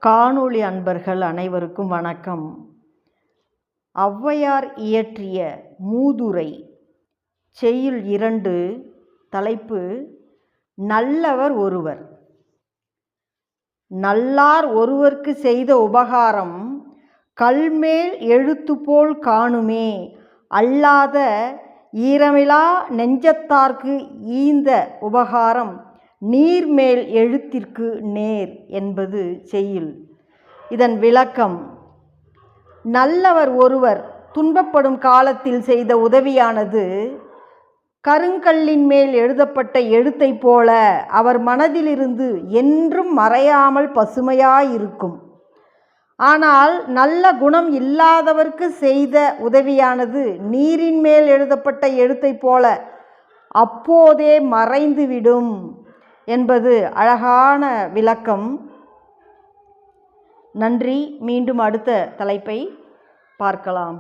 காணொளி அன்பர்கள் அனைவருக்கும் வணக்கம். ஔவையார் இயற்றிய மூதுரை செய்யுள் 2. தலைப்பு நல்லவர் ஒருவர். நல்லார் ஒருவர்க்கு செய்த உபகாரம் கல்மேல் எழுத்துப்போல் காணுமே, அல்லாத ஈரமிலா நெஞ்சத்தார்க்கு ஈந்த உபகாரம் நீர்மேல் எழுத்திற்கு நேர் என்பது செய்யுள். இதன் விளக்கம்: நல்லவர் ஒருவர் துன்பப்படும் காலத்தில் செய்த உதவியானது கருங்கல்லின் மேல் எழுதப்பட்ட எழுத்தை போல அவர் மனதிலிருந்து என்றும் மறையாமல் பசுமையாயிருக்கும். ஆனால் நல்ல குணம் இல்லாதவர்க்கு செய்த உதவியானது நீரின் மேல் எழுதப்பட்ட எழுத்தை போல அப்போதே மறைந்துவிடும் என்பது அழகான விளக்கம். நன்றி. மீண்டும் அடுத்த தலைப்பை பார்க்கலாம்.